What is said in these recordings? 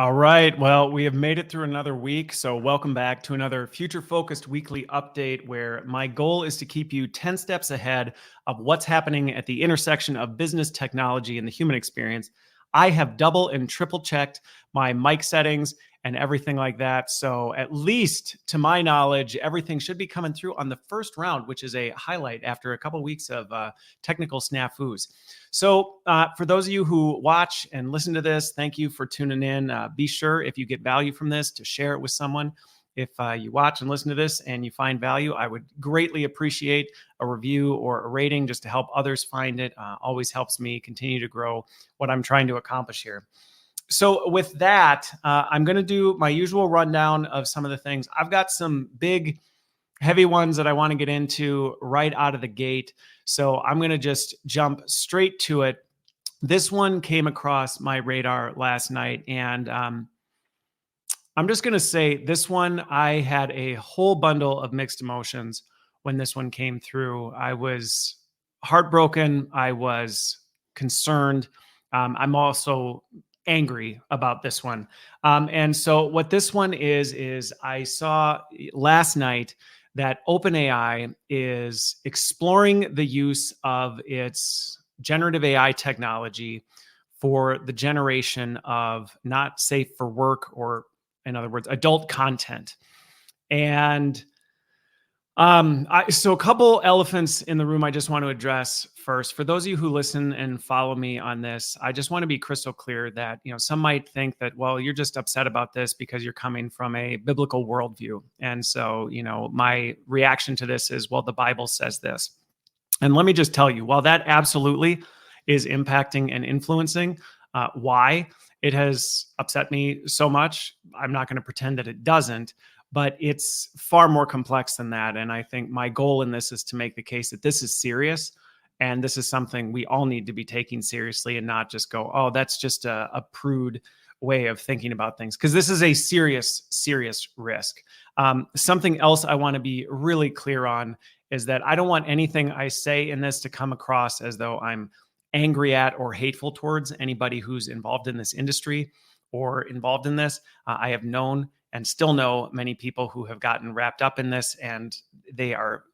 All right. Well, we have made it through another week. So, welcome back to another future focused weekly update where my goal is to keep you 10 steps ahead of what's happening at the intersection of business technology and the human experience. I have double and triple checked my mic settings and everything like that. So, at least to my knowledge, everything should be coming through on the first round, which is a highlight after a couple of weeks of technical snafus. So, for those of you who watch and listen to this, thank you for tuning in. Be sure, if you get value from this, to share it with someone. If you watch and listen to this and you find value, I would greatly appreciate a review or a rating just to help others find it. Always helps me continue to grow what I'm trying to accomplish here. So, with that, I'm going to do my usual rundown of some of the things. I've got some big heavy ones that I want to get into right out of the gate. So I'm going to just jump straight to it. This one came across my radar last night, and I'm just going to say this one, I had a whole bundle of mixed emotions when this one came through. I was heartbroken. I was concerned. I'm also angry about this one. And so what this one is I saw last night that OpenAI is exploring the use of its generative AI technology for the generation of not safe for work, or in other words, adult content. And so a couple elephants in the room I just want to address first. For those of you who listen and follow me on this, I just want to be crystal clear that, some might think that, well, you're just upset about this because you're coming from a biblical worldview. And so, my reaction to this is, well, the Bible says this. And let me just tell you, while that absolutely is impacting and influencing why it has upset me so much, I'm not going to pretend that it doesn't. But it's far more complex than that. And I think my goal in this is to make the case that this is serious. And this is something we all need to be taking seriously and not just go, oh, that's just a prude way of thinking about things. Because this is a serious, serious risk. Something else I want to be really clear on is that I don't want anything I say in this to come across as though I'm angry at or hateful towards anybody who's involved in this industry or involved in this. I have known and still know many people who have gotten wrapped up in this, and they are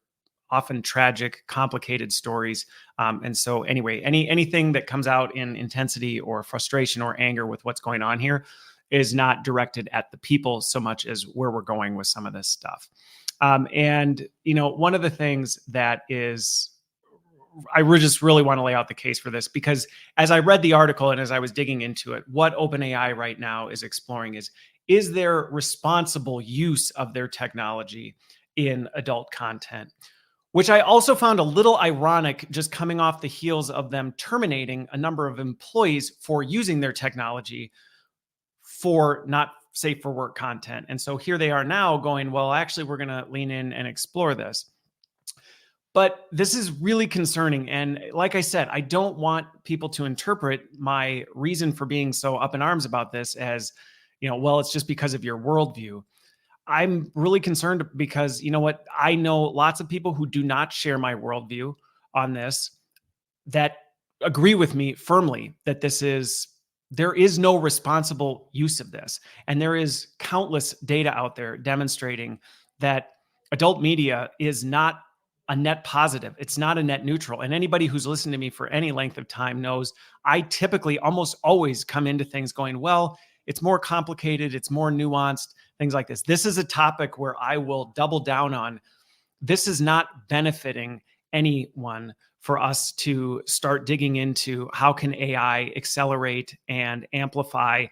often tragic, complicated stories. And so anyway, anything that comes out in intensity or frustration or anger with what's going on here is not directed at the people so much as where we're going with some of this stuff. And one of the things that is, I just really want to lay out the case for this, because as I read the article and as I was digging into it, what OpenAI right now is exploring is there responsible use of their technology in adult content, which I also found a little ironic, just coming off the heels of them terminating a number of employees for using their technology for not safe for work content. And so here they are now going, well, actually, we're going to lean in and explore this. But this is really concerning. And like I said, I don't want people to interpret my reason for being so up in arms about this as, well, it's just because of your worldview. I'm really concerned because, what? I know lots of people who do not share my worldview on this that agree with me firmly that there is no responsible use of this. And there is countless data out there demonstrating that adult media is not a net positive. It's not a net neutral. And anybody who's listened to me for any length of time knows I typically almost always come into things going, well, it's more complicated, it's more nuanced, things like this. This is a topic where I will double down on. This is not benefiting anyone for us to start digging into how can AI accelerate and amplify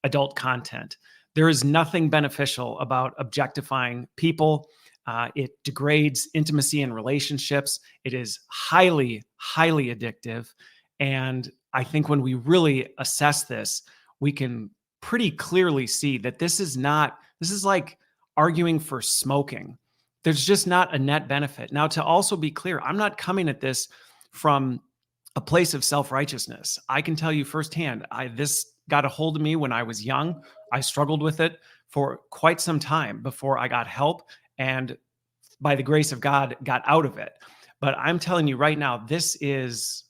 adult content. There is nothing beneficial about objectifying people. It degrades intimacy and relationships. It is highly, highly addictive. And I think when we really assess this, we can pretty clearly see that this is like arguing for smoking. There's just not a net benefit. Now, to also be clear, I'm not coming at this from a place of self-righteousness. I can tell you firsthand, this got a hold of me when I was young. I struggled with it for quite some time before I got help, and by the grace of God, got out of it. But I'm telling you right now, this is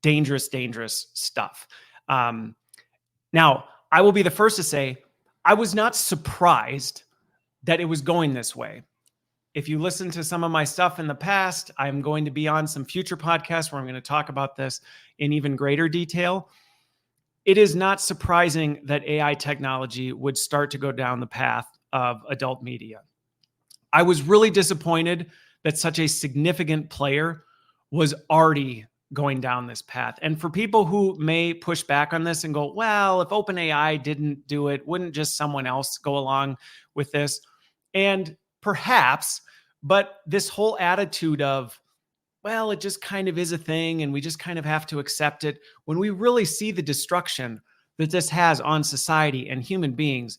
dangerous, dangerous stuff. Now, I will be the first to say, I was not surprised that it was going this way. If you listen to some of my stuff in the past, I'm going to be on some future podcasts where I'm going to talk about this in even greater detail. It is not surprising that AI technology would start to go down the path of adult media. I was really disappointed that such a significant player was already going down this path. And for people who may push back on this and go, well, if OpenAI didn't do it, wouldn't just someone else go along with this? And perhaps, but this whole attitude of, well, it just kind of is a thing and we just kind of have to accept it. When we really see the destruction that this has on society and human beings,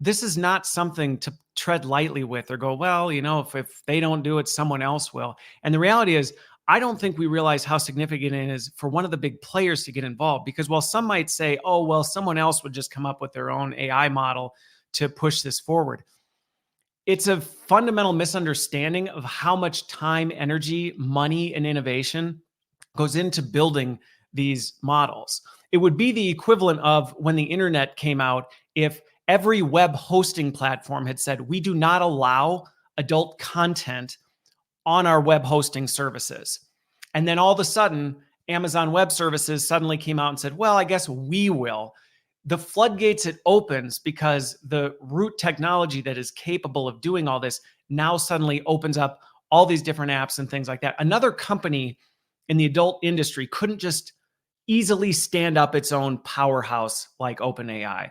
this is not something to tread lightly with or go, well, if they don't do it, someone else will. And the reality is, I don't think we realize how significant it is for one of the big players to get involved, because while some might say, oh, well, someone else would just come up with their own AI model to push this forward. It's a fundamental misunderstanding of how much time, energy, money, and innovation goes into building these models. It would be the equivalent of when the internet came out, if every web hosting platform had said, we do not allow adult content on our web hosting services. And then all of a sudden, Amazon Web Services suddenly came out and said, well, I guess we will. The floodgates it opens because the root technology that is capable of doing all this now suddenly opens up all these different apps and things like that. Another company in the adult industry couldn't just easily stand up its own powerhouse like OpenAI.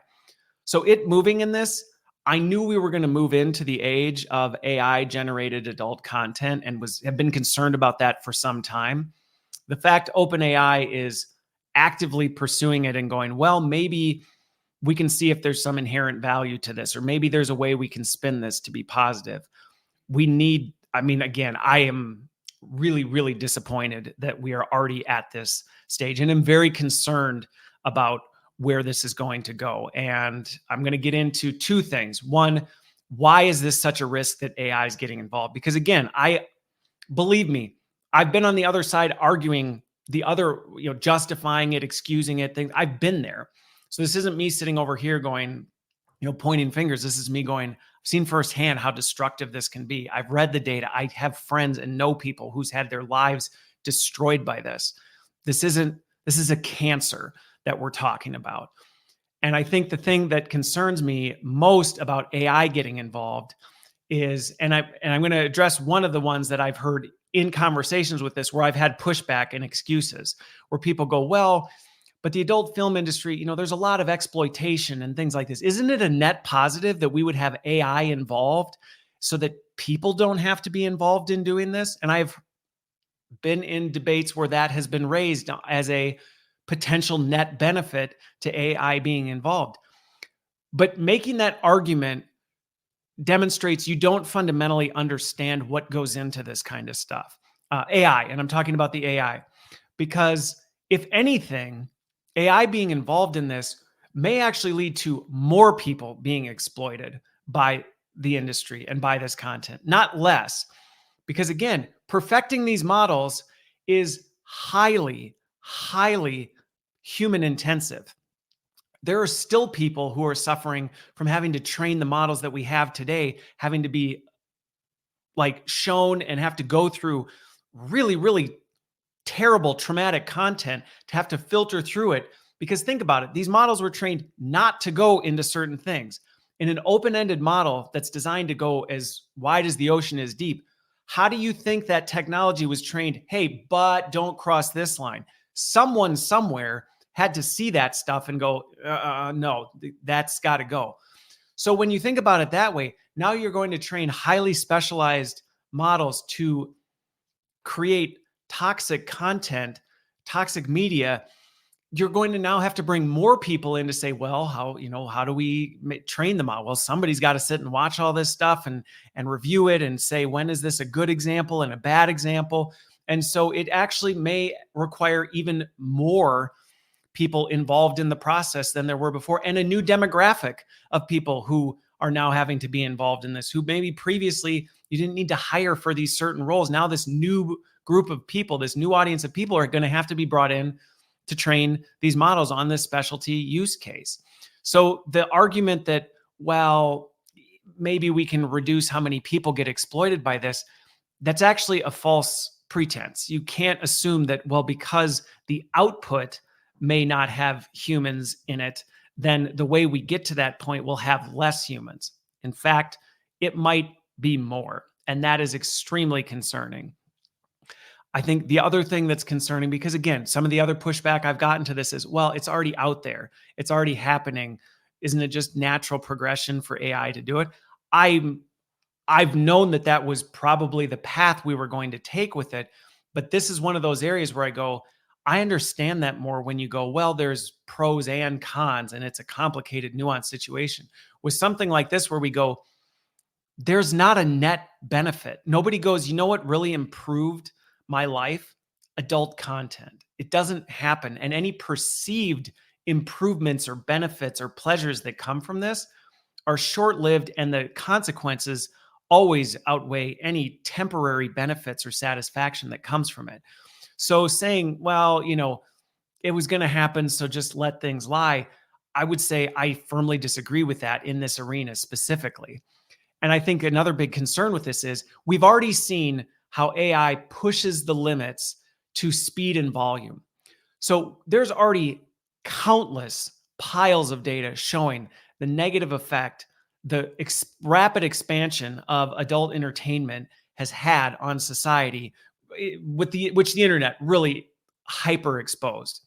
So it moving in this, I knew we were going to move into the age of AI generated adult content and have been concerned about that for some time. The fact OpenAI is actively pursuing it and going, well, maybe we can see if there's some inherent value to this, or maybe there's a way we can spin this to be positive. Again, I am really, really disappointed that we are already at this stage, and I'm very concerned about where this is going to go. And I'm going to get into two things. One, why is this such a risk that AI is getting involved? Because again, believe me, I've been on the other side arguing the other, justifying it, excusing it, things. I've been there. So this isn't me sitting over here going, pointing fingers. This is me going, I've seen firsthand how destructive this can be. I've read the data. I have friends and know people who's had their lives destroyed by this. This is a cancer that we're talking about. And I think the thing that concerns me most about AI getting involved is, and I'm going to address one of the ones that I've heard in conversations with this, where I've had pushback and excuses, where people go, well, but the adult film industry, there's a lot of exploitation and things like this. Isn't it a net positive that we would have AI involved so that people don't have to be involved in doing this? And I've been in debates where that has been raised as a potential net benefit to AI being involved. But making that argument demonstrates you don't fundamentally understand what goes into this kind of stuff. AI, and I'm talking about the AI, because if anything, AI being involved in this may actually lead to more people being exploited by the industry and by this content, not less. Because again, perfecting these models is highly, highly human intensive. There are still people who are suffering from having to train the models that we have today, having to be shown and have to go through really, really terrible, traumatic content to have to filter through it. Because think about it, these models were trained not to go into certain things. In an open-ended model that's designed to go as wide as the ocean is deep, how do you think that technology was trained? Hey, but don't cross this line. Someone somewhere had to see that stuff and go, no, that's got to go. So when you think about it that way, now you're going to train highly specialized models to create toxic content, toxic media. You're going to now have to bring more people in to say, well, how do we train them out? Well, somebody's got to sit and watch all this stuff and review it and say, when is this a good example and a bad example? And so it actually may require even more people involved in the process than there were before, and a new demographic of people who are now having to be involved in this, who maybe previously you didn't need to hire for these certain roles. Now this new group of people, this new audience of people are going to have to be brought in to train these models on this specialty use case. So the argument that, well, maybe we can reduce how many people get exploited by this, that's actually a false pretense. You can't assume that, well, because the output may not have humans in it, then the way we get to that point will have less humans. In fact, it might be more. And that is extremely concerning. I think the other thing that's concerning, because again, some of the other pushback I've gotten to this is, well, it's already out there. It's already happening. Isn't it just natural progression for AI to do it? I'm I've known that that was probably the path we were going to take with it. But this is one of those areas where I go, I understand that more when you go, well, there's pros and cons, and it's a complicated, nuanced situation. With something like this, where we go, there's not a net benefit. Nobody goes, you know what really improved my life? Adult content. It doesn't happen. And any perceived improvements or benefits or pleasures that come from this are short-lived, and the consequences always outweigh any temporary benefits or satisfaction that comes from it. So saying, well, it was going to happen, so just let things lie, I would say I firmly disagree with that in this arena specifically. And I think another big concern with this is we've already seen how AI pushes the limits to speed and volume. So there's already countless piles of data showing the negative effect the rapid expansion of adult entertainment has had on society, which the internet really hyper exposed,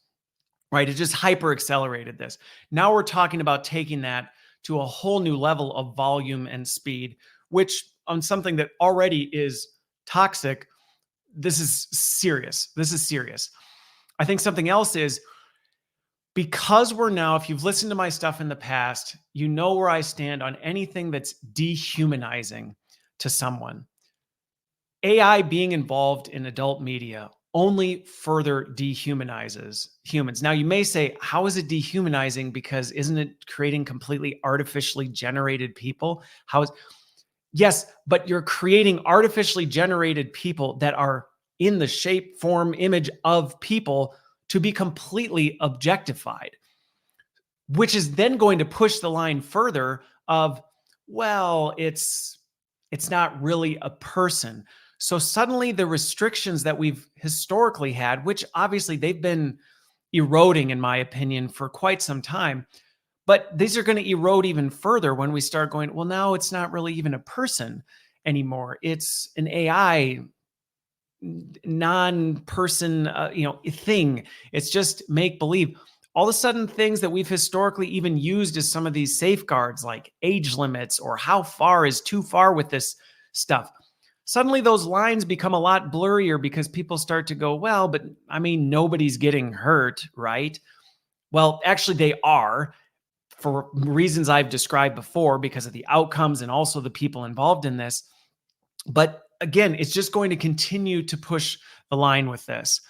right? It just hyper accelerated this. Now we're talking about taking that to a whole new level of volume and speed, which on something that already is toxic, this is serious. This is serious. I think something else is, because we're now, if you've listened to my stuff in the past, you know where I stand on anything that's dehumanizing to someone. AI being involved in adult media only further dehumanizes humans. Now, you may say, how is it dehumanizing? Because isn't it creating completely artificially generated people? Yes, but you're creating artificially generated people that are in the shape, form, image of people to be completely objectified, which is then going to push the line further of, well, it's not really a person. So suddenly the restrictions that we've historically had, which obviously they've been eroding, in my opinion, for quite some time, but these are going to erode even further when we start going, well, now it's not really even a person anymore. It's an AI non-person, thing. It's just make believe. All of a sudden, things that we've historically even used as some of these safeguards, like age limits or how far is too far with this stuff, suddenly those lines become a lot blurrier because people start to go, well, but I mean, nobody's getting hurt, right? Well, actually, they are, for reasons I've described before, because of the outcomes and also the people involved in this. But again, it's just going to continue to push the line with this.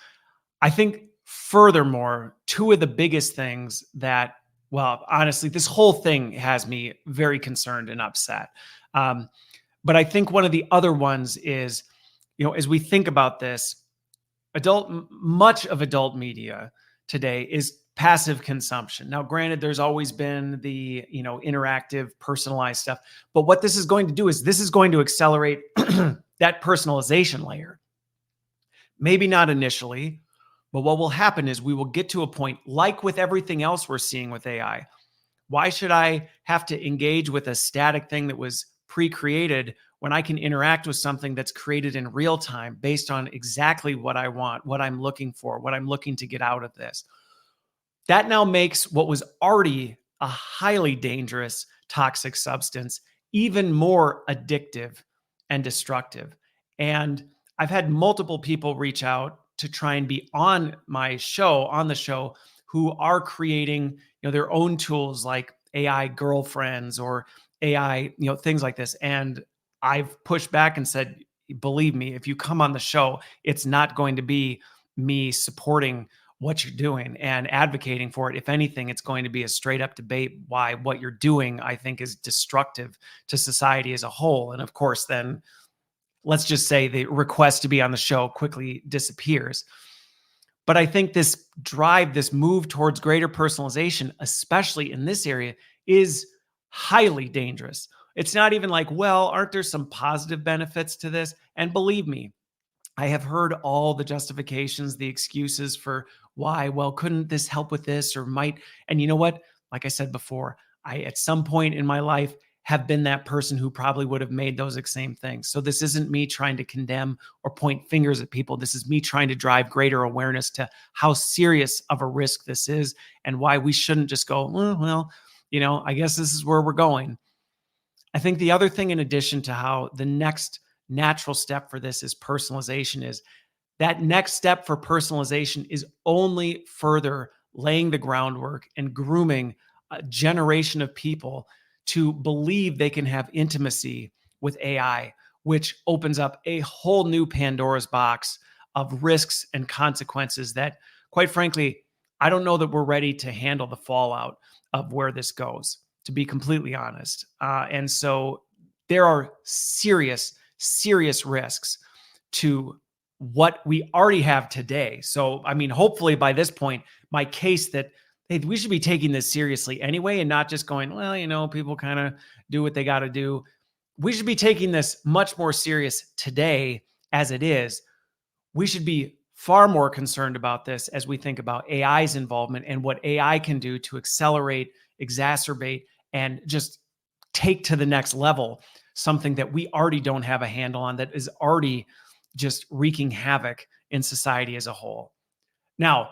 I think, furthermore, two of the biggest things that, well, honestly, this whole thing has me very concerned and upset. But I think one of the other ones is, as we think about this, much of adult media today is passive consumption. Now, granted, there's always been the, interactive, personalized stuff, but what this is going to do is this is going to accelerate that personalization layer. Maybe not initially, but what will happen is we will get to a point, like with everything else we're seeing with AI. Why should I have to engage with a static thing that was pre-created when I can interact with something that's created in real time based on exactly what I want, what I'm looking for, what I'm looking to get out of this? That now makes what was already a highly dangerous toxic substance even more addictive and destructive. And I've had multiple people reach out to try and be on the show, who are creating, their own tools like AI girlfriends or AI, things like this. And I've pushed back and said, believe me, if you come on the show, it's not going to be me supporting what you're doing and advocating for it. If anything, it's going to be a straight up debate why what you're doing, I think, is destructive to society as a whole. And of course, then let's just say the request to be on the show quickly disappears. But I think this drive, this move towards greater personalization, especially in this area, is highly dangerous. It's not even like, well, aren't there some positive benefits to this? And believe me, I have heard all the justifications, the excuses for why, well, couldn't this help with this or might. And you know what? Like I said before, I, at some point in my life, have been that person who probably would have made those same things. So this isn't me trying to condemn or point fingers at people. This is me trying to drive greater awareness to how serious of a risk this is and why we shouldn't just go, well, I guess this is where we're going. I think the other thing, in addition to how the next natural step for this is personalization, is that next step for personalization is only further laying the groundwork and grooming a generation of people to believe they can have intimacy with AI, which opens up a whole new Pandora's box of risks and consequences that, quite frankly, I don't know that we're ready to handle the fallout of where this goes, to be completely honest. And so there are serious, serious risks to what we already have today. So, I mean, hopefully by this point, my case that, hey, we should be taking this seriously anyway and not just going, well, people kind of do what they got to do. We should be taking this much more serious today as it is. We should be far more concerned about this as we think about AI's involvement and what AI can do to accelerate, exacerbate, and just take to the next level something that we already don't have a handle on, that is already just wreaking havoc in society as a whole. Now,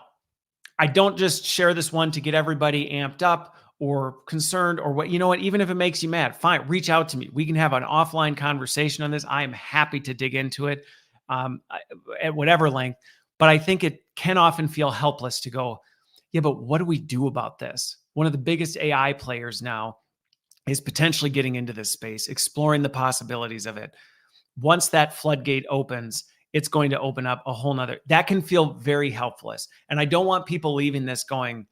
I don't just share this one to get everybody amped up or concerned or what, even if it makes you mad, fine, reach out to me. We can have an offline conversation on this. I am happy to dig into it at whatever length. But I think it can often feel helpless to go, yeah, but what do we do about this? One of the biggest AI players now is potentially getting into this space, exploring the possibilities of it. Once that floodgate opens, it's going to open up a whole nother, that can feel very helpless. And I don't want people leaving this going,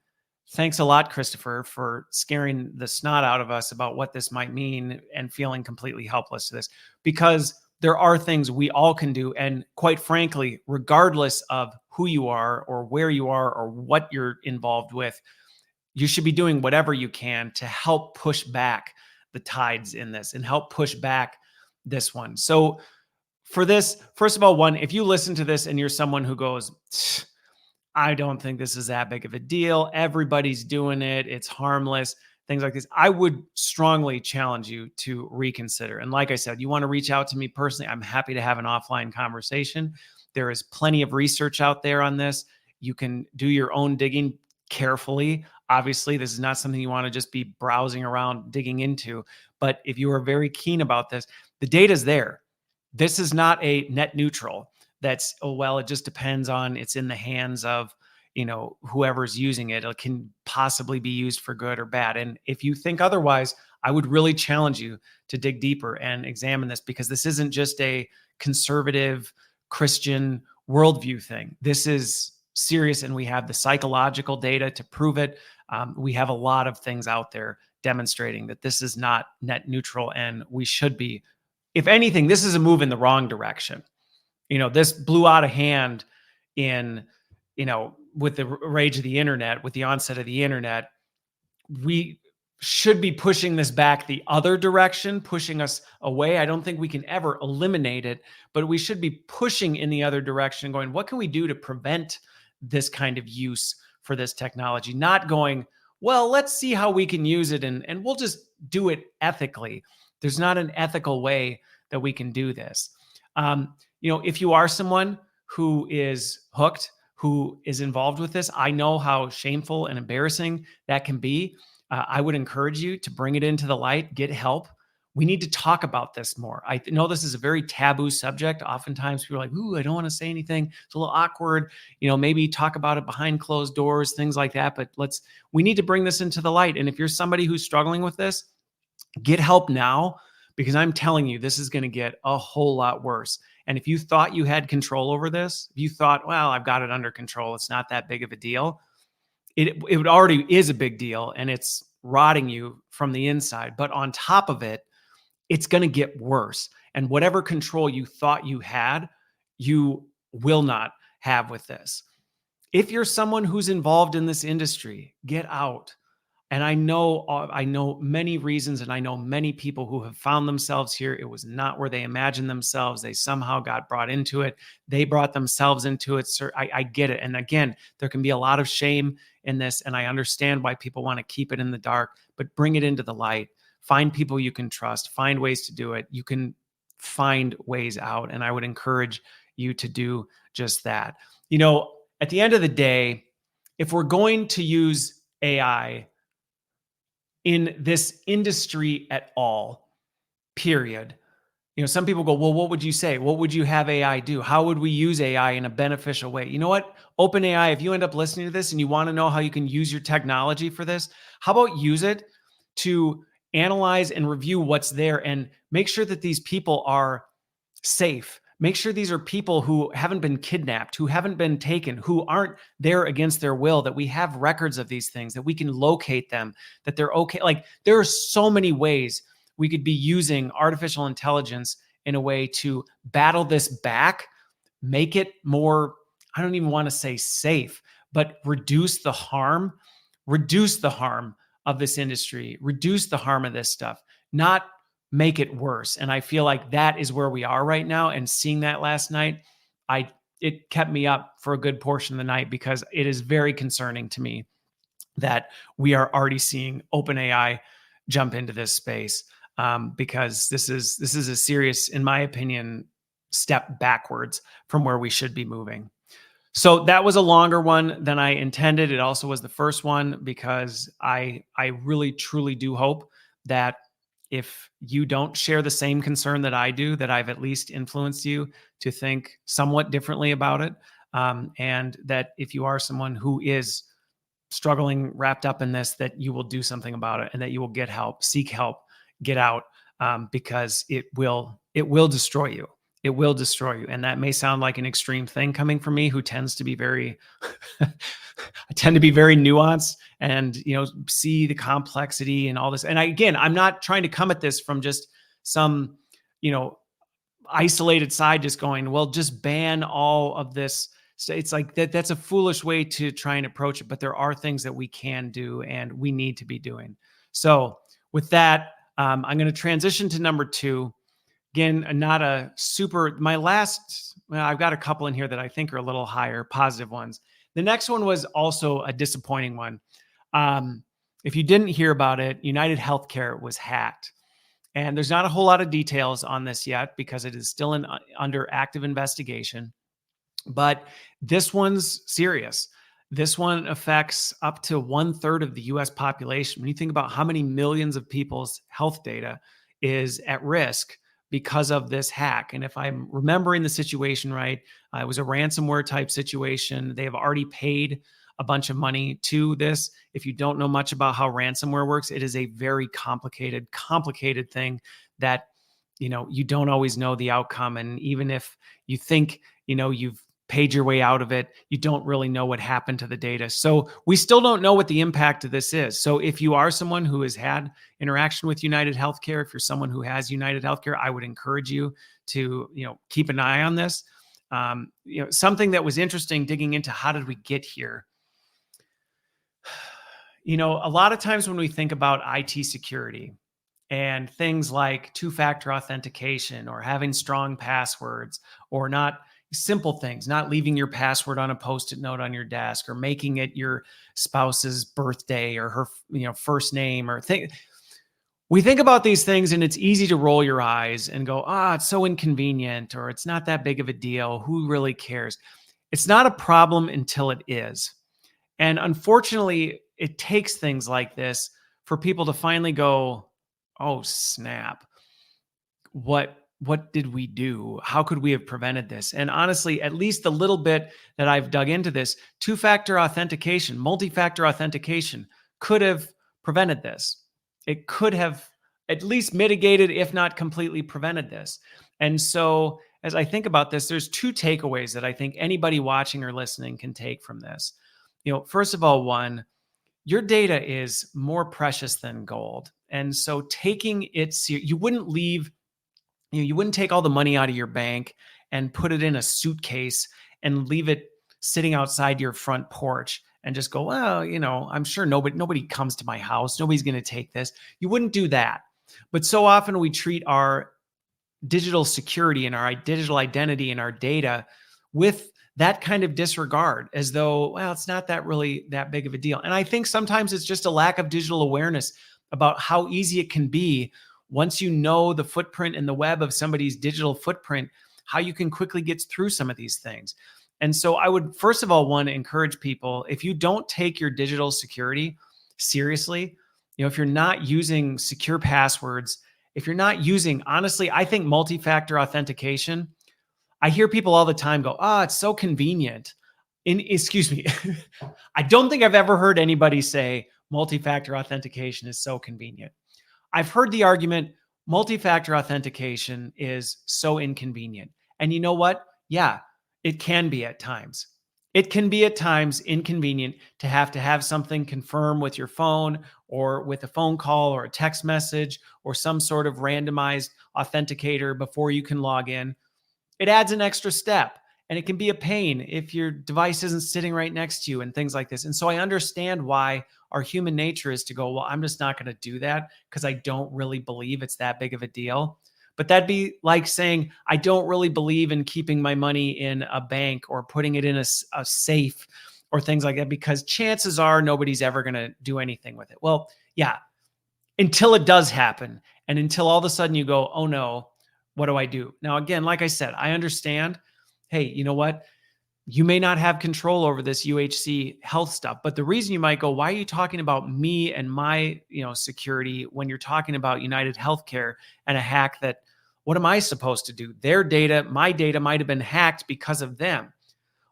thanks a lot, Christopher, for scaring the snot out of us about what this might mean and feeling completely helpless to this, because there are things we all can do. And quite frankly, regardless of who you are or where you are or what you're involved with, you should be doing whatever you can to help push back the tides in this and help push back this one. So for this, first of all, one, if you listen to this and you're someone who goes, I don't think this is that big of a deal, everybody's doing it, it's harmless, things like this, I would strongly challenge you to reconsider. And like I said, you want to reach out to me personally, I'm happy to have an offline conversation. There is plenty of research out there on this. You can do your own digging carefully. Obviously, this is not something you want to just be browsing around digging into. But if you are very keen about this, the data's there. This is not a net neutral that's, oh, well, it just depends on, it's in the hands of, whoever's using it. It can possibly be used for good or bad. And if you think otherwise, I would really challenge you to dig deeper and examine this, because this isn't just a conservative Christian worldview thing. This is serious, and we have the psychological data to prove it. We have a lot of things out there demonstrating that this is not net neutral, and we should be, if anything, this is a move in the wrong direction. This blew out of hand in, with the rage of the internet, with the onset of the internet. We should be pushing this back the other direction, pushing us away. I don't think we can ever eliminate it, but we should be pushing in the other direction, going, what can we do to prevent this kind of use for this technology? Not going, well, let's see how we can use it and we'll just do it ethically. There's not an ethical way that we can do this. If you are someone who is hooked, who is involved with this, I know how shameful and embarrassing that can be. I would encourage you to bring it into the light, get help. We need to talk about this more. I know this is a very taboo subject. Oftentimes people are like, ooh, I don't want to say anything. It's a little awkward. Maybe talk about it behind closed doors, things like that. But we need to bring this into the light. And if you're somebody who's struggling with this, get help now, because I'm telling you, this is going to get a whole lot worse. And if you thought you had control over this, if you thought, well, I've got it under control, it's not that big of a deal, it already is a big deal, and it's rotting you from the inside. But on top of it, it's going to get worse. And whatever control you thought you had, you will not have with this. If you're someone who's involved in this industry, get out. And I know many reasons, and I know many people who have found themselves here. It was not where they imagined themselves. They somehow got brought into it. They brought themselves into it. Sir, I get it. And again, there can be a lot of shame in this, and I understand why people want to keep it in the dark, but bring it into the light. Find people you can trust. Find ways to do it. You can find ways out, and I would encourage you to do just that. At the end of the day, if we're going to use AI in this industry at all, period. Some people go, well, what would you say? What would you have AI do? How would we use AI in a beneficial way? You know what? OpenAI, if you end up listening to this and you want to know how you can use your technology for this, how about use it to analyze and review what's there and make sure that these people are safe. Make sure these are people who haven't been kidnapped, who haven't been taken, who aren't there against their will, that we have records of these things, that we can locate them, that they're okay. Like, there are so many ways we could be using artificial intelligence in a way to battle this back, make it more, I don't even want to say safe, but reduce the harm of this industry, reduce the harm of this stuff, not make it worse. And I feel like that is where we are right now. And seeing that last night, it kept me up for a good portion of the night, because it is very concerning to me that we are already seeing OpenAI jump into this space, because this is a serious, in my opinion, step backwards from where we should be moving. So that was a longer one than I intended. It also was the first one, because I really truly do hope that if you don't share the same concern that I do, that I've at least influenced you to think somewhat differently about it. And that if you are someone who is struggling, wrapped up in this, that you will do something about it, and that you will get help, seek help, get out, because it will destroy you. It will destroy you. And that may sound like an extreme thing coming from me, who tends to be very, I tend to be very nuanced and, see the complexity and all this. And again, I'm not trying to come at this from just some, isolated side, just going, well, just ban all of this. So it's like that's a foolish way to try and approach it. But there are things that we can do and we need to be doing. So with that, I'm going to transition to number 2. Again, not a super, I've got a couple in here that I think are a little higher, positive ones. The next one was also a disappointing one. If you didn't hear about it, UnitedHealthcare was hacked. And there's not a whole lot of details on this yet, because it is still under active investigation. But this one's serious. This one affects up to 1/3 of the US population. When you think about how many millions of people's health data is at risk because of this hack. And if I'm remembering the situation right, it was a ransomware type situation. They have already paid a bunch of money to this. If you don't know much about how ransomware works, it is a very complicated thing that, you don't always know the outcome. And even if you think, you've paid your way out of it, you don't really know what happened to the data. So we still don't know what the impact of this is. So if you are someone who has had interaction with UnitedHealthcare, if you're someone who has UnitedHealthcare, I would encourage you to, keep an eye on this. Something that was interesting digging into, how did we get here? A lot of times when we think about IT security and things like two-factor authentication, or having strong passwords, or not simple things, not leaving your password on a Post-it note on your desk, or making it your spouse's birthday or her, first name, or thing. We think about these things and it's easy to roll your eyes and go, it's so inconvenient, or it's not that big of a deal. Who really cares? It's not a problem until it is. And unfortunately, it takes things like this for people to finally go, oh, snap. What did we do? How could we have prevented this? And honestly, at least the little bit that I've dug into this, two-factor authentication, multi-factor authentication could have prevented this. It could have at least mitigated, if not completely prevented this. And so as I think about this, there's 2 takeaways that I think anybody watching or listening can take from this. First of all, one, your data is more precious than gold. And so taking it, you wouldn't leave, you wouldn't take all the money out of your bank and put it in a suitcase and leave it sitting outside your front porch and just go, well, I'm sure nobody comes to my house. Nobody's going to take this. You wouldn't do that. But so often we treat our digital security and our digital identity and our data with that kind of disregard, as though, well, it's not really that big of a deal. And I think sometimes it's just a lack of digital awareness about how easy it can be once you know the footprint and the web of somebody's digital footprint, how you can quickly get through some of these things. And so I would, first of all, want to encourage people, if you don't take your digital security seriously, if you're not using secure passwords, if you're not using, honestly, I think multi-factor authentication, I hear people all the time go, it's so convenient. Excuse me. I don't think I've ever heard anybody say multi-factor authentication is so convenient. I've heard the argument, multi-factor authentication is so inconvenient. And you know what? Yeah, it can be at times. It can be at times inconvenient to have something confirm with your phone or with a phone call or a text message or some sort of randomized authenticator before you can log in. It adds an extra step, and it can be a pain if your device isn't sitting right next to you and things like this. And so I understand why our human nature is to go, well, I'm just not going to do that because I don't really believe it's that big of a deal. But that'd be like saying, I don't really believe in keeping my money in a bank or putting it in a safe or things like that, because chances are nobody's ever going to do anything with it. Well, yeah, until it does happen. And until all of a sudden you go, oh no, what do I do? Now, again, like I said, I understand, hey, you know what? You may not have control over this UHC health stuff, but the reason you might go, why are you talking about me and my, security when you're talking about UnitedHealthcare and a hack that, what am I supposed to do? Their data, my data might have been hacked because of them.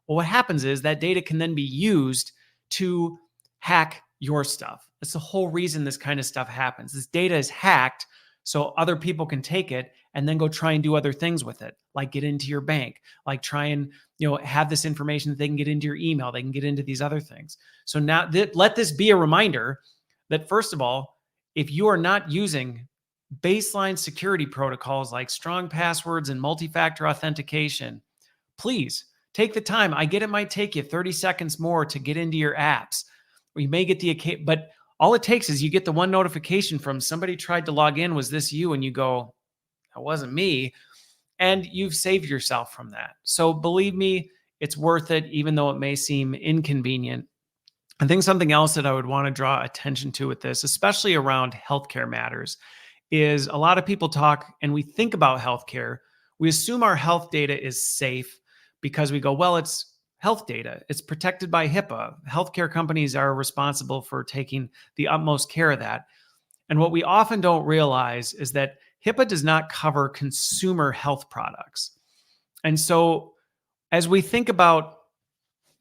Well, what happens is that data can then be used to hack your stuff. That's the whole reason this kind of stuff happens. This data is hacked so other people can take it and then go try and do other things with it, like get into your bank, like try and have this information that they can get into your email, they can get into these other things. So now let this be a reminder that, first of all, if you are not using baseline security protocols like strong passwords and multi-factor authentication, please take the time. I get it might take you 30 seconds more to get into your apps, or you may get but all it takes is you get the one notification from somebody tried to log in. Was this you? And you go, that wasn't me. And you've saved yourself from that. So believe me, it's worth it, even though it may seem inconvenient. I think something else that I would want to draw attention to with this, especially around healthcare matters, is a lot of people talk and we think about healthcare. We assume our health data is safe because we go, well, it's health data. It's protected by HIPAA. Healthcare companies are responsible for taking the utmost care of that. And what we often don't realize is that HIPAA does not cover consumer health products. And so as we think about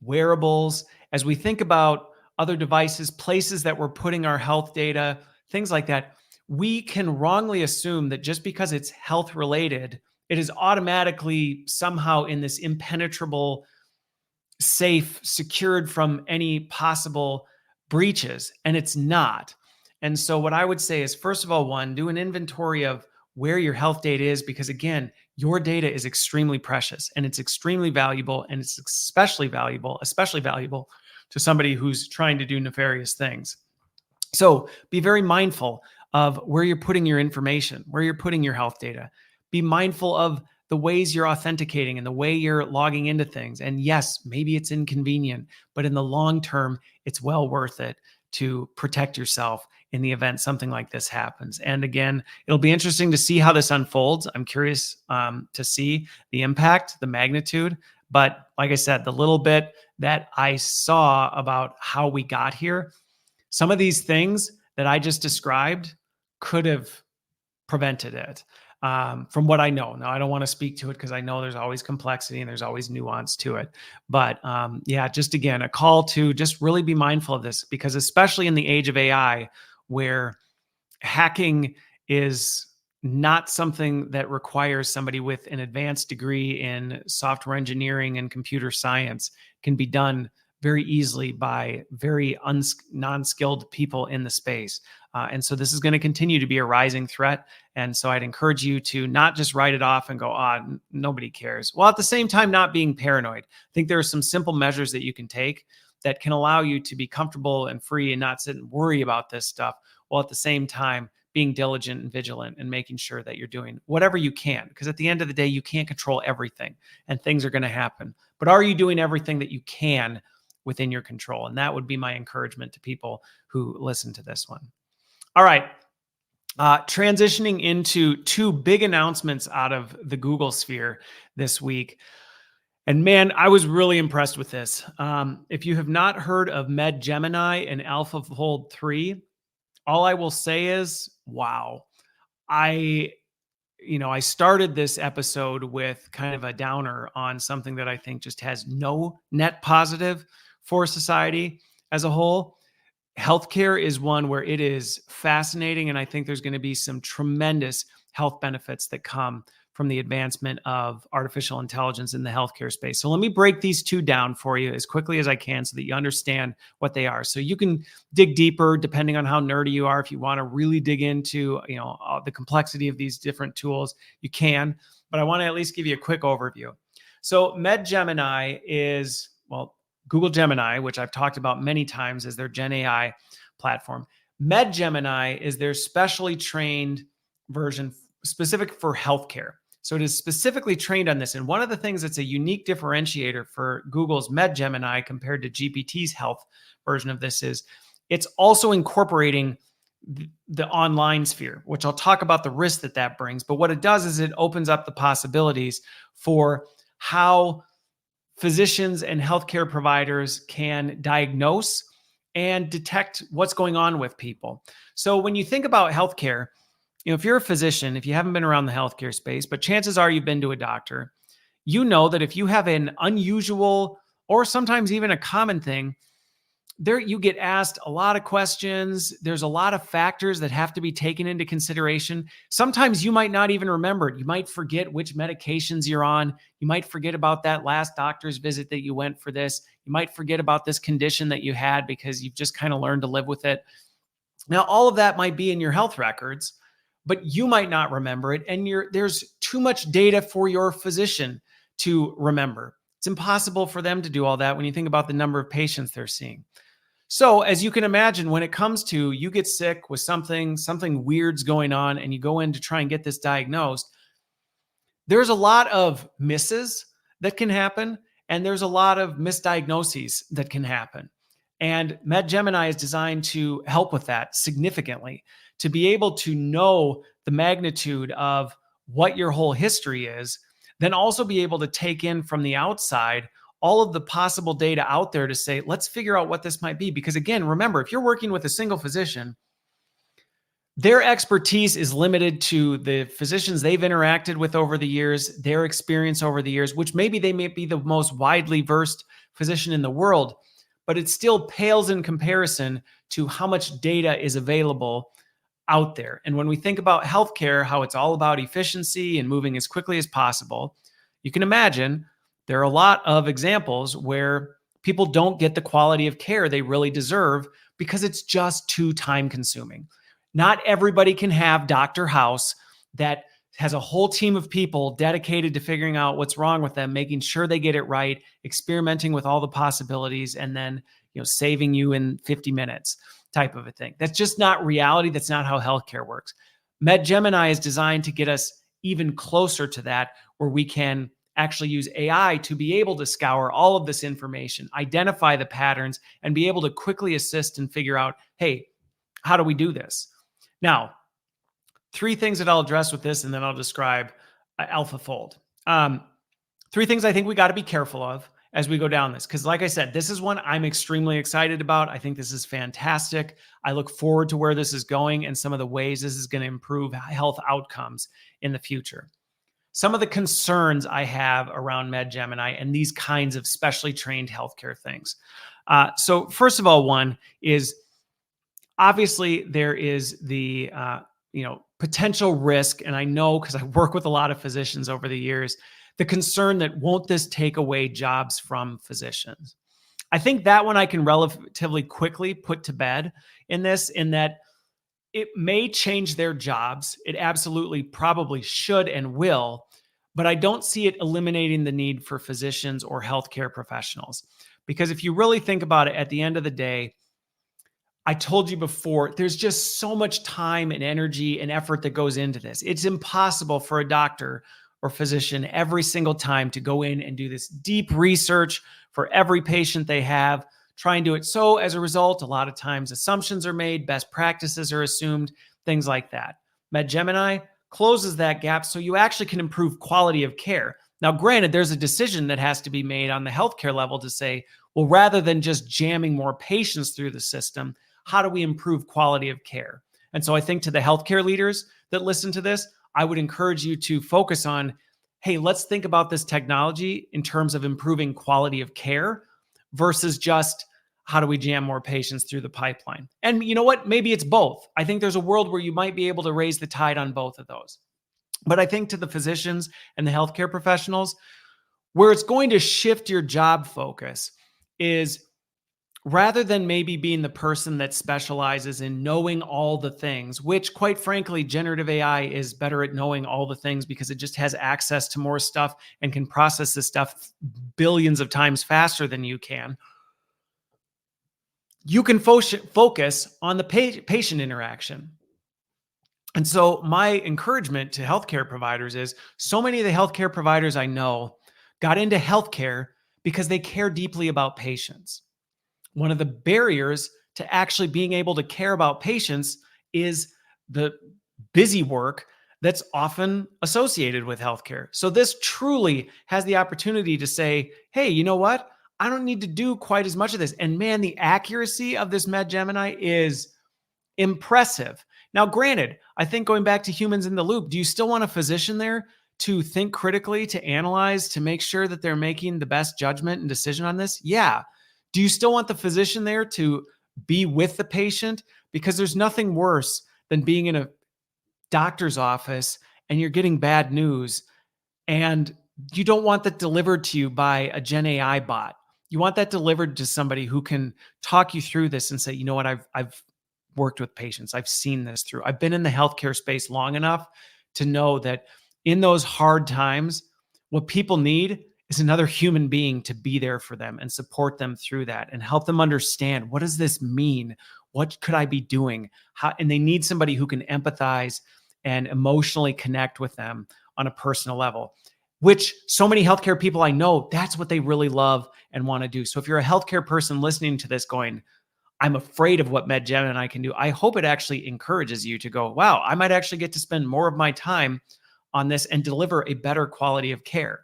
wearables, as we think about other devices, places that we're putting our health data, things like that, we can wrongly assume that just because it's health related, it is automatically somehow in this impenetrable, safe, secured from any possible breaches, and it's not. And so what I would say is, first of all, one, do an inventory of where your health data is, because again, your data is extremely precious and it's extremely valuable, and it's especially valuable to somebody who's trying to do nefarious things. So be very mindful of where you're putting your information, where you're putting your health data. Be mindful of the ways you're authenticating and the way you're logging into things. And yes, maybe it's inconvenient, but in the long term, it's well worth it to protect yourself in the event something like this happens. And again, it'll be interesting to see how this unfolds. I'm curious to see the impact, the magnitude. But like I said, the little bit that I saw about how we got here, some of these things that I just described could have prevented it. From what I know. Now, I don't want to speak to it because I know there's always complexity and there's always nuance to it. But yeah, just again, a call to just really be mindful of this, because especially in the age of AI, where hacking is not something that requires somebody with an advanced degree in software engineering and computer science, can be done very easily by very non-skilled people in the space. And so this is going to continue to be a rising threat. And so I'd encourage you to not just write it off and go, nobody cares. While at the same time, not being paranoid. I think there are some simple measures that you can take that can allow you to be comfortable and free and not sit and worry about this stuff, while at the same time being diligent and vigilant and making sure that you're doing whatever you can. Because at the end of the day, you can't control everything and things are going to happen. But are you doing everything that you can within your control? And that would be my encouragement to people who listen to this one. All right. Transitioning into two big announcements out of the Google sphere this week. And man, I was really impressed with this. If you have not heard of Med-Gemini and AlphaFold 3, all I will say is, wow. I started this episode with kind of a downer on something that I think just has no net positive for society as a whole. Healthcare is one where it is fascinating, and I think there's going to be some tremendous health benefits that come from the advancement of artificial intelligence in the healthcare space. So let me break these two down for you as quickly as I can so that you understand what they are. So you can dig deeper depending on how nerdy you are. If you want to really dig into, the complexity of these different tools, you can, but I want to at least give you a quick overview. So Med-Gemini is, Google Gemini, which I've talked about many times as their Gen AI platform. Med-Gemini is their specially trained version specific for healthcare. So it is specifically trained on this. And one of the things that's a unique differentiator for Google's Med-Gemini compared to GPT's health version of this is it's also incorporating the online sphere, which I'll talk about the risk that brings. But what it does is it opens up the possibilities for how physicians and healthcare providers can diagnose and detect what's going on with people. So when you think about healthcare, if you're a physician, if you haven't been around the healthcare space, but chances are you've been to a doctor, you know that if you have an unusual or sometimes even a common thing, there you get asked a lot of questions. There's a lot of factors that have to be taken into consideration. Sometimes you might not even remember it. You might forget which medications you're on. You might forget about that last doctor's visit that you went for this. You might forget about this condition that you had because you've just kind of learned to live with it. Now, all of that might be in your health records, but you might not remember it. And there's too much data for your physician to remember. It's impossible for them to do all that when you think about the number of patients they're seeing. So as you can imagine, when it comes to you get sick with something weird's going on and you go in to try and get this diagnosed, there's a lot of misses that can happen and there's a lot of misdiagnoses that can happen. And Med-Gemini is designed to help with that significantly, to be able to know the magnitude of what your whole history is, then also be able to take in from the outside all of the possible data out there to say, let's figure out what this might be. Because again, remember, if you're working with a single physician, their expertise is limited to the physicians they've interacted with over the years, their experience over the years, which maybe they may be the most widely versed physician in the world, but it still pales in comparison to how much data is available out there. And when we think about healthcare, how it's all about efficiency and moving as quickly as possible, you can imagine there are a lot of examples where people don't get the quality of care they really deserve because it's just too time consuming. Not everybody can have Dr. House that has a whole team of people dedicated to figuring out what's wrong with them, making sure they get it right, experimenting with all the possibilities, and then saving you in 50 minutes type of a thing. That's just not reality. That's not how healthcare works. Med-Gemini is designed to get us even closer to that, where we can actually use AI to be able to scour all of this information, identify the patterns, and be able to quickly assist and figure out, hey, how do we do this? Now, three things that I'll address with this, and then I'll describe AlphaFold. Three things I think we got to be careful of as we go down this. Because like I said, this is one I'm extremely excited about. I think this is fantastic. I look forward to where this is going and some of the ways this is going to improve health outcomes in the future. Some of the concerns I have around Med-Gemini and these kinds of specially trained healthcare things. So first of all, one is obviously there is the potential risk, and I know because I work with a lot of physicians over the years, the concern that won't this take away jobs from physicians? I think that one I can relatively quickly put to bed in that it may change their jobs. It absolutely probably should and will, but I don't see it eliminating the need for physicians or healthcare professionals. Because if you really think about it, at the end of the day, I told you before, there's just so much time and energy and effort that goes into this. It's impossible for a doctor or physician every single time to go in and do this deep research for every patient they have, try and do it. So as a result, a lot of times assumptions are made, best practices are assumed, things like that. Med-Gemini closes that gap so you actually can improve quality of care. Now, granted, there's a decision that has to be made on the healthcare level to say, well, rather than just jamming more patients through the system, how do we improve quality of care? And so I think to the healthcare leaders that listen to this, I would encourage you to focus on, hey, let's think about this technology in terms of improving quality of care versus just how do we jam more patients through the pipeline? And you know what? Maybe it's both. I think there's a world where you might be able to raise the tide on both of those. But I think to the physicians and the healthcare professionals, where it's going to shift your job focus is rather than maybe being the person that specializes in knowing all the things, which quite frankly, generative AI is better at knowing all the things because it just has access to more stuff and can process this stuff billions of times faster than you can. You can focus on the patient interaction. And so my encouragement to healthcare providers is so many of the healthcare providers I know got into healthcare because they care deeply about patients. One of the barriers to actually being able to care about patients is the busy work that's often associated with healthcare. So this truly has the opportunity to say, hey, you know what? I don't need to do quite as much of this. And man, the accuracy of this Med-Gemini is impressive. Now, granted, I think going back to humans in the loop, do you still want a physician there to think critically, to analyze, to make sure that they're making the best judgment and decision on this? Yeah. Do you still want the physician there to be with the patient? Because there's nothing worse than being in a doctor's office and you're getting bad news and you don't want that delivered to you by a Gen AI bot. You want that delivered to somebody who can talk you through this and say, you know what, I've worked with patients. I've seen this through. I've been in the healthcare space long enough to know that in those hard times, what people need is another human being to be there for them and support them through that and help them understand, what does this mean? What could I be doing? And they need somebody who can empathize and emotionally connect with them on a personal level, which so many healthcare people I know, that's what they really love and want to do. So if you're a healthcare person listening to this going, I'm afraid of what Med-Gemini can do, I hope it actually encourages you to go, wow, I might actually get to spend more of my time on this and deliver a better quality of care.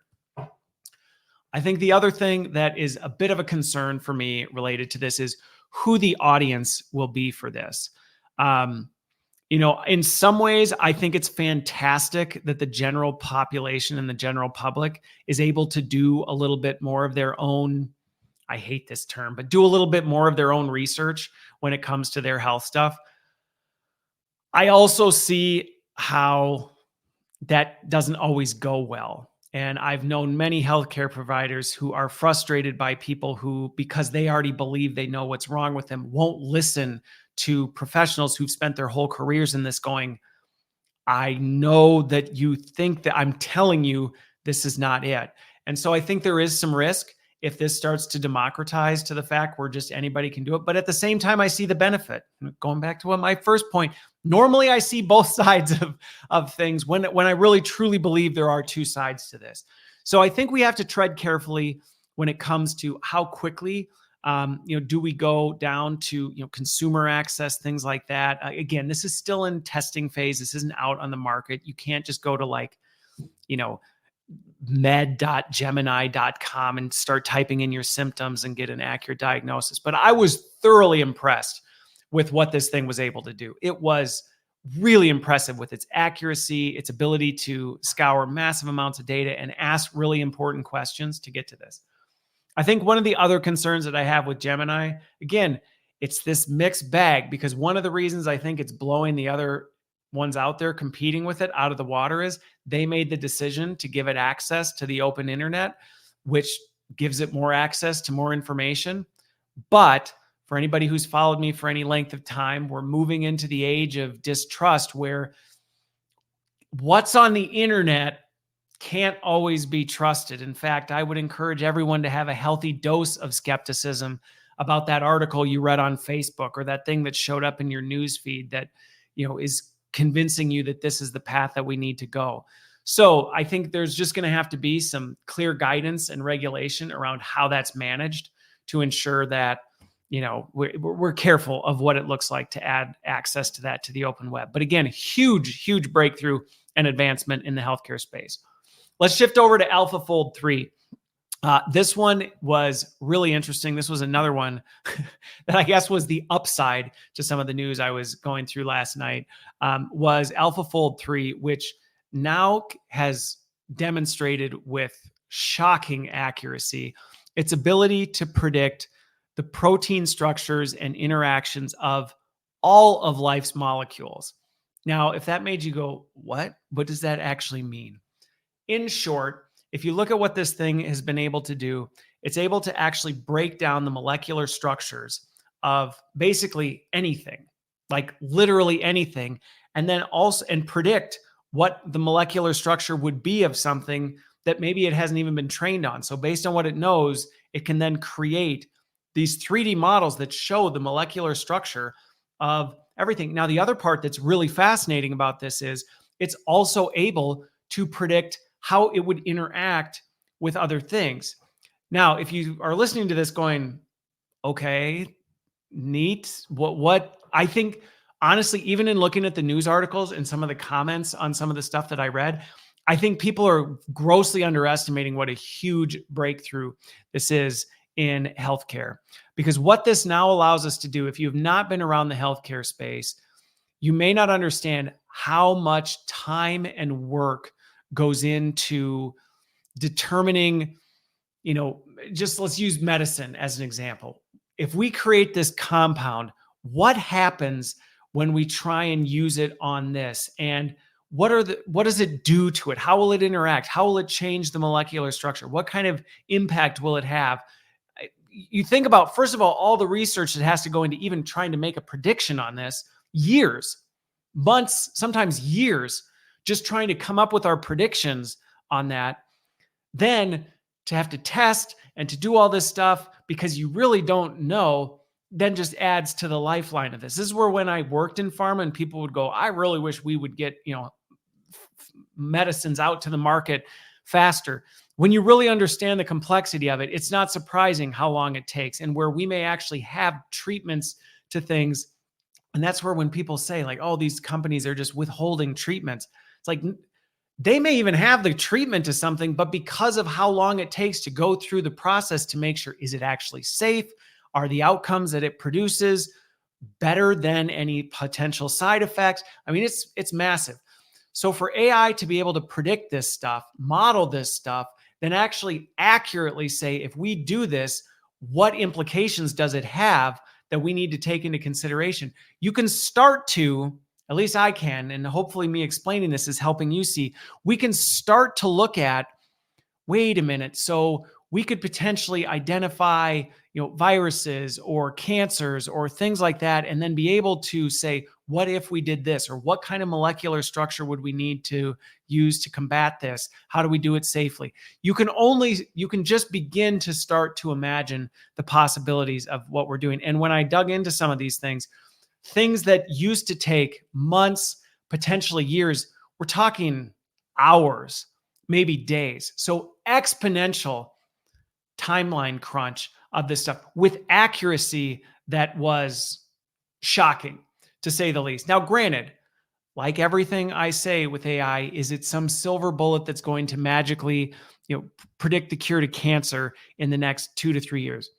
I think the other thing that is a bit of a concern for me related to this is who the audience will be for this. In some ways, I think it's fantastic that the general population and the general public is able to do a little bit more of their own, I hate this term, but do a little bit more of their own research when it comes to their health stuff. I also see how that doesn't always go well. And I've known many healthcare providers who are frustrated by people who, because they already believe they know what's wrong with them, won't listen to professionals who've spent their whole careers in this going, I know that you think that I'm telling you this is not it. And so I think there is some risk if this starts to democratize to the fact where just anybody can do it. But at the same time, I see the benefit. Going back to what my first point, normally I see both sides of things when I really truly believe there are two sides to this. So I think we have to tread carefully when it comes to how quickly do we go down to consumer access, things like that. Again, this is still in testing phase. This isn't out on the market. You can't just go to med.gemini.com and start typing in your symptoms and get an accurate diagnosis. But I was thoroughly impressed with what this thing was able to do. It was really impressive with its accuracy, its ability to scour massive amounts of data and ask really important questions to get to this. I think one of the other concerns that I have with Gemini, again, it's this mixed bag, because one of the reasons I think it's blowing the other ones out there competing with it out of the water is they made the decision to give it access to the open internet, which gives it more access to more information. But for anybody who's followed me for any length of time, we're moving into the age of distrust where what's on the internet can't always be trusted. In fact, I would encourage everyone to have a healthy dose of skepticism about that article you read on Facebook or that thing that showed up in your news feed that, is convincing you that this is the path that we need to go. So I think there's just going to have to be some clear guidance and regulation around how that's managed to ensure that, we're careful of what it looks like to add access to that to the open web. But again, huge breakthrough and advancement in the healthcare space. Let's shift over to AlphaFold 3. This one was really interesting. This was another one that I guess was the upside to some of the news I was going through last night, was AlphaFold 3, which now has demonstrated with shocking accuracy its ability to predict the protein structures and interactions of all of life's molecules. Now, if that made you go, what does that actually mean? In short, if you look at what this thing has been able to do, it's able to actually break down the molecular structures of basically anything, like literally anything, and then also predict what the molecular structure would be of something that maybe it hasn't even been trained on. So based on what it knows, it can then create these 3D models that show the molecular structure of everything. Now, the other part that's really fascinating about this is it's also able to predict how it would interact with other things. Now, if you are listening to this going, okay, neat. What I think, honestly, even in looking at the news articles and some of the comments on some of the stuff that I read, I think people are grossly underestimating what a huge breakthrough this is in healthcare. Because what this now allows us to do, if you have not been around the healthcare space, you may not understand how much time and work goes into determining, just let's use medicine as an example. If we create this compound, what happens when we try and use it on this? And what does it do to it? How will it interact? How will it change the molecular structure? What kind of impact will it have? You think about, first of all the research that has to go into even trying to make a prediction on this, years, months, sometimes years, just trying to come up with our predictions on that. Then to have to test and to do all this stuff because you really don't know, then just adds to the lifeline of this. This is where when I worked in pharma and people would go, I really wish we would get, medicines out to the market faster. When you really understand the complexity of it, it's not surprising how long it takes and where we may actually have treatments to things. And that's where when people say like, oh, these companies are just withholding treatments. It's like they may even have the treatment to something, but because of how long it takes to go through the process to make sure, is it actually safe? Are the outcomes that it produces better than any potential side effects? I mean, it's massive. So for AI to be able to predict this stuff, model this stuff, then actually accurately say, if we do this, what implications does it have that we need to take into consideration? You can start to, at least I can, and hopefully me explaining this is helping you see, we can start to look at, wait a minute, so we could potentially identify, viruses or cancers or things like that, and then be able to say, what if we did this? Or what kind of molecular structure would we need to use to combat this? How do we do it safely? You can just begin to start to imagine the possibilities of what we're doing. And when I dug into some of these things that used to take months, potentially years, we're talking hours, maybe days. So exponential timeline crunch of this stuff with accuracy that was shocking, to say the least. Now, granted, like everything I say with AI, is it some silver bullet that's going to magically, predict the cure to cancer in the next 2 to 3 years?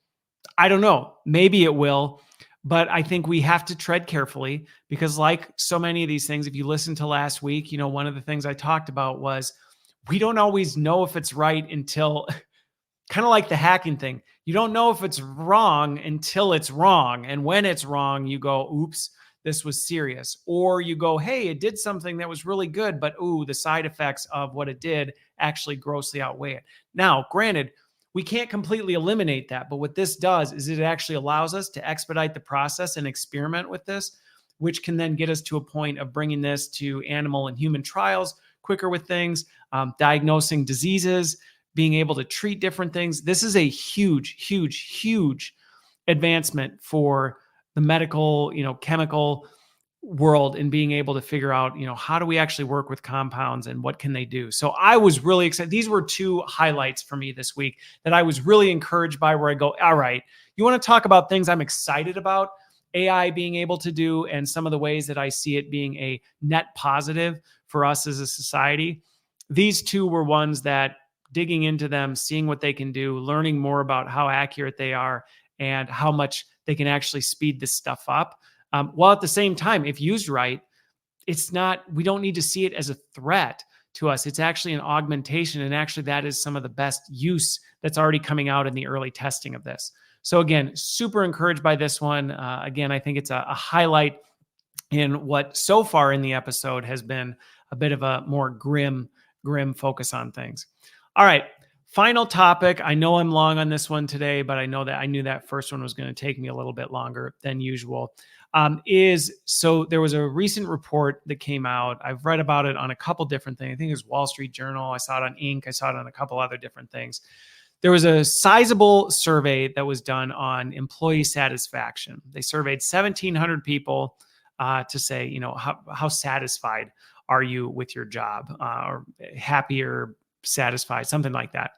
I don't know. Maybe it will, but I think we have to tread carefully because, like so many of these things, if you listen to last week, one of the things I talked about was we don't always know if it's right until kind of like the hacking thing. You don't know if it's wrong until it's wrong. And when it's wrong, you go, oops, this was serious. Or you go, hey, it did something that was really good, but the side effects of what it did actually grossly outweigh it. Now, granted, We can't completely eliminate that, but what this does is it actually allows us to expedite the process and experiment with this, which can then get us to a point of bringing this to animal and human trials quicker with things, diagnosing diseases, being able to treat different things. This is a huge, huge, huge advancement for the medical, chemical world in being able to figure out, how do we actually work with compounds and what can they do? So I was really excited. These were two highlights for me this week that I was really encouraged by, where I go, all right, you want to talk about things I'm excited about AI being able to do and some of the ways that I see it being a net positive for us as a society. These two were ones that, digging into them, seeing what they can do, learning more about how accurate they are and how much they can actually speed this stuff up. While at the same time, if used right, we don't need to see it as a threat to us. It's actually an augmentation. And actually, that is some of the best use that's already coming out in the early testing of this. So again, super encouraged by this one. Again, I think it's a highlight in what so far in the episode has been a bit of a more grim focus on things. All right. Final topic. I know I'm long on this one today, but I knew that first one was going to take me a little bit longer than usual. So there was a recent report that came out. I've read about it on a couple different things. I think it was Wall Street Journal. I saw it on Inc. I saw it on a couple other different things. There was a sizable survey that was done on employee satisfaction. They surveyed 1,700 people to say, how satisfied are you with your job, or happy or satisfied, something like that.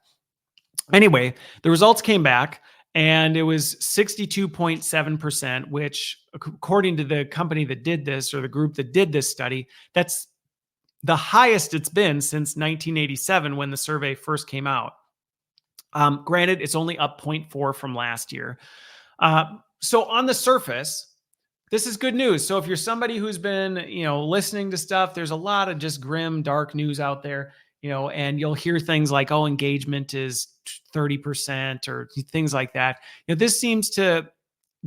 Anyway, the results came back and it was 62.7%, which according to the company that did this, or the group that did this study, that's the highest it's been since 1987 when the survey first came out. Granted, it's only up 0.4 from last year. So on the surface, this is good news. So if you're somebody who's been, listening to stuff, there's a lot of just grim, dark news out there, and you'll hear things like, oh, engagement is 30% or things like that. This seems to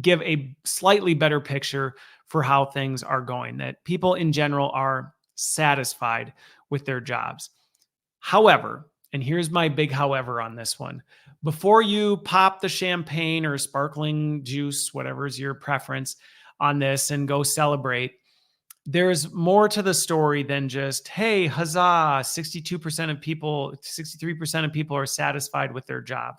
give a slightly better picture for how things are going, that people in general are satisfied with their jobs. However, and here's my big however on this one, before you pop the champagne or sparkling juice, whatever is your preference on this, and go celebrate, there's more to the story than just, hey, huzzah, 63% of people are satisfied with their job.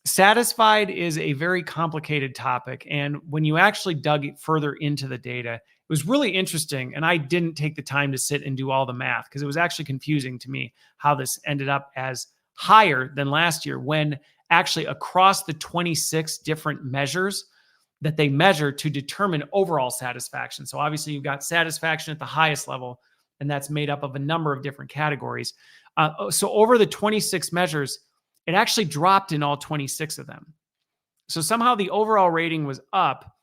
Satisfied is a very complicated topic. And when you actually dug further into the data, it was really interesting. And I didn't take the time to sit and do all the math because it was actually confusing to me how this ended up as higher than last year, when actually across the 26 different measures that they measure to determine overall satisfaction. So obviously you've got satisfaction at the highest level, and that's made up of a number of different categories. So over the 26 measures, it actually dropped in all 26 of them. So somehow the overall rating was up,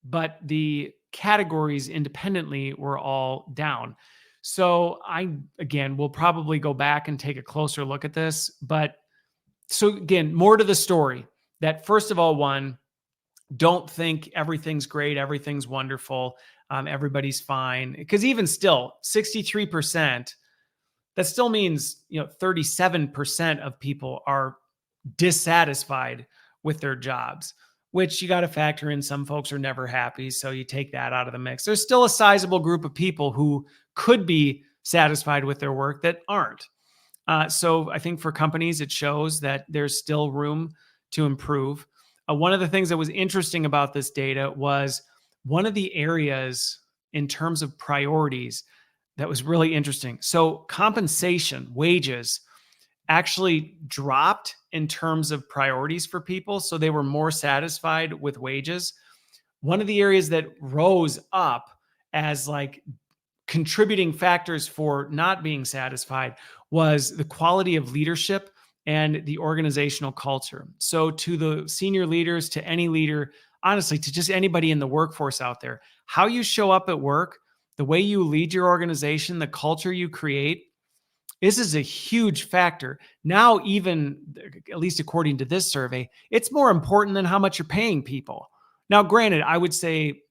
but the categories independently were all down. So we'll probably go back and take a closer look at this. But so again, more to the story, that first of all, one, don't think everything's great, everything's wonderful, everybody's fine. Because even still, 63%, that still means 37% of people are dissatisfied with their jobs, which you got to factor in. Some folks are never happy, so you take that out of the mix. There's still a sizable group of people who could be satisfied with their work that aren't. So I think for companies, it shows that there's still room to improve. One of the things that was interesting about this data was one of the areas in terms of priorities that was really interesting. So compensation, wages, actually dropped in terms of priorities for people. So they were more satisfied with wages. One of the areas that rose up as like contributing factors for not being satisfied was the quality of leadership and the organizational culture. So to the senior leaders, to any leader, honestly, to just anybody in the workforce out there, how you show up at work, the way you lead your organization, the culture you create, this is a huge factor. Now, even, at least according to this survey, it's more important than how much you're paying people. Now, granted, I would say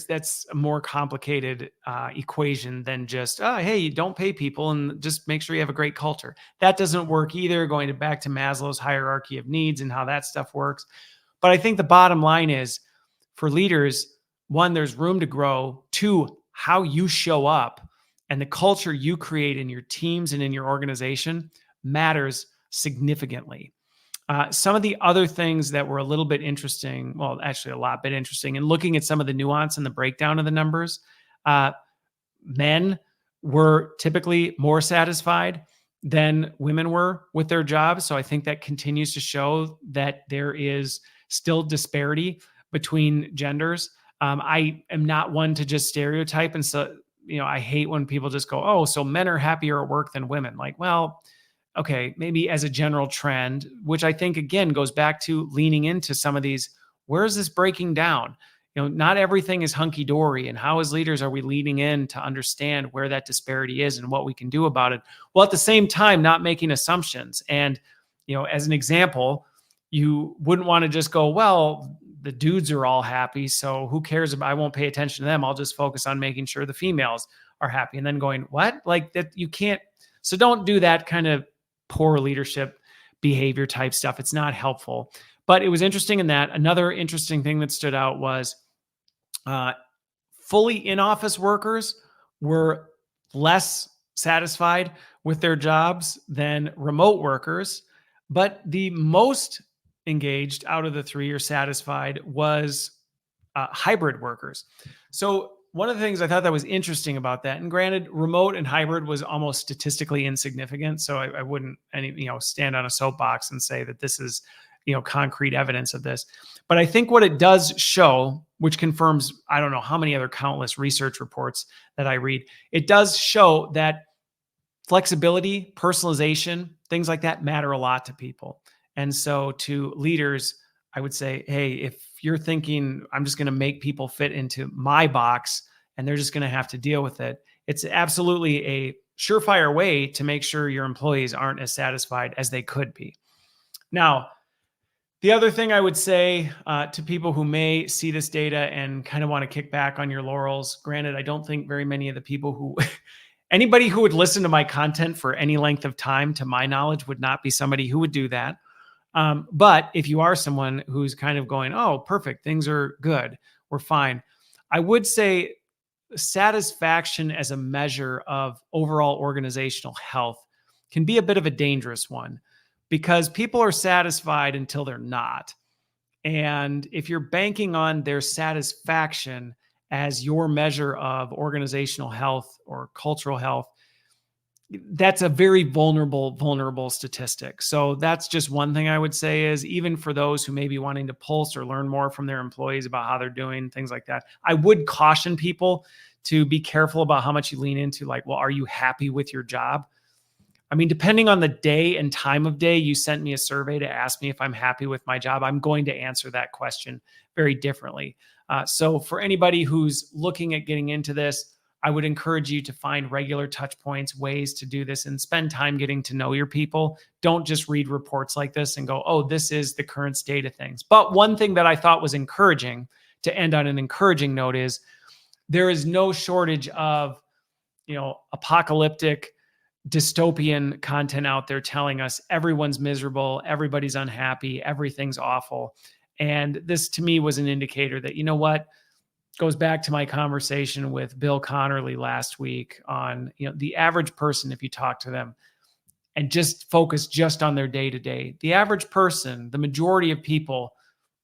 that's a more complicated equation than just, oh, hey, you don't pay people and just make sure you have a great culture. That doesn't work either, going back to Maslow's hierarchy of needs and how that stuff works. But I think the bottom line is, for leaders, one, there's room to grow. Two, how you show up and the culture you create in your teams and in your organization matters significantly. Some of the other things that were a little bit interesting, well, actually a lot bit interesting, and looking at some of the nuance and the breakdown of the numbers, men were typically more satisfied than women were with their jobs. So I think that continues to show that there is still disparity between genders. I am not one to just stereotype. And so, I hate when people just go, oh, so men are happier at work than women. Like, well, okay, maybe as a general trend, which I think, again, goes back to leaning into some of these, where is this breaking down? Not everything is hunky-dory. And how, as leaders, are we leaning in to understand where that disparity is and what we can do about it? Well, at the same time, not making assumptions. And, as an example, you wouldn't want to just go, well, the dudes are all happy, so who cares I won't pay attention to them. I'll just focus on making sure the females are happy. And then going, what? Like that, you can't. So don't do that kind of poor leadership behavior type stuff. It's not helpful. But it was interesting in that. Another interesting thing that stood out was fully in-office workers were less satisfied with their jobs than remote workers. But the most engaged out of the three, or satisfied, was hybrid workers. So one of the things I thought that was interesting about that, and granted, remote and hybrid was almost statistically insignificant, so I wouldn't stand on a soapbox and say that this is concrete evidence of this. But I think what it does show, which confirms, I don't know how many other countless research reports that I read, it does show that flexibility, personalization, things like that matter a lot to people. And so to leaders, I would say, hey, if you're thinking, I'm just going to make people fit into my box and they're just going to have to deal with it, it's absolutely a surefire way to make sure your employees aren't as satisfied as they could be. Now, the other thing I would say to people who may see this data and kind of want to kick back on your laurels, granted, I don't think very many of the people who, anybody who would listen to my content for any length of time, to my knowledge, would not be somebody who would do that. But if you are someone who's kind of going, oh, perfect, things are good, we're fine, I would say satisfaction as a measure of overall organizational health can be a bit of a dangerous one, because people are satisfied until they're not. And if you're banking on their satisfaction as your measure of organizational health or cultural health, that's a very vulnerable statistic. So that's just one thing I would say, is even for those who may be wanting to pulse or learn more from their employees about how they're doing, things like that, I would caution people to be careful about how much you lean into, like, well, are you happy with your job? I mean, depending on the day and time of day, you sent me a survey to ask me if I'm happy with my job, I'm going to answer that question very differently. So for anybody who's looking at getting into this, I would encourage you to find regular touch points, ways to do this, and spend time getting to know your people. Don't just read reports like this and go, oh, this is the current state of things. But one thing that I thought was encouraging, to end on an encouraging note, is there is no shortage of, apocalyptic, dystopian content out there telling us everyone's miserable, everybody's unhappy, everything's awful. And this, to me, was an indicator that, goes back to my conversation with Bill Connerly last week on, the average person, if you talk to them and just focus just on their day-to-day, the average person, the majority of people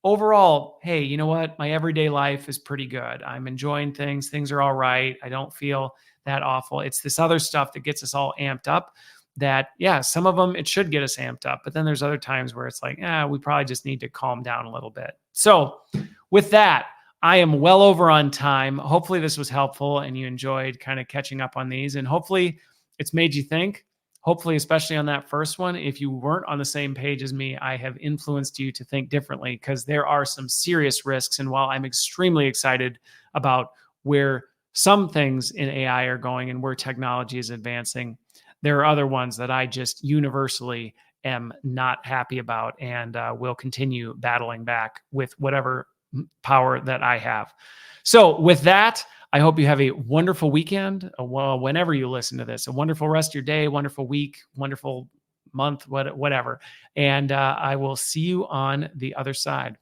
overall, hey, you know what? My everyday life is pretty good. I'm enjoying things. Things are all right. I don't feel that awful. It's this other stuff that gets us all amped up, that, yeah, some of them, it should get us amped up. But then there's other times where it's like, we probably just need to calm down a little bit. So with that, I am well over on time. Hopefully this was helpful and you enjoyed kind of catching up on these, and hopefully it's made you think. Hopefully, especially on that first one, if you weren't on the same page as me, I have influenced you to think differently, because there are some serious risks. And while I'm extremely excited about where some things in AI are going and where technology is advancing, there are other ones that I just universally am not happy about, and will continue battling back with whatever power that I have. So with that, I hope you have a wonderful weekend. Well, whenever you listen to this, a wonderful rest of your day, wonderful week, wonderful month, whatever. And I will see you on the other side.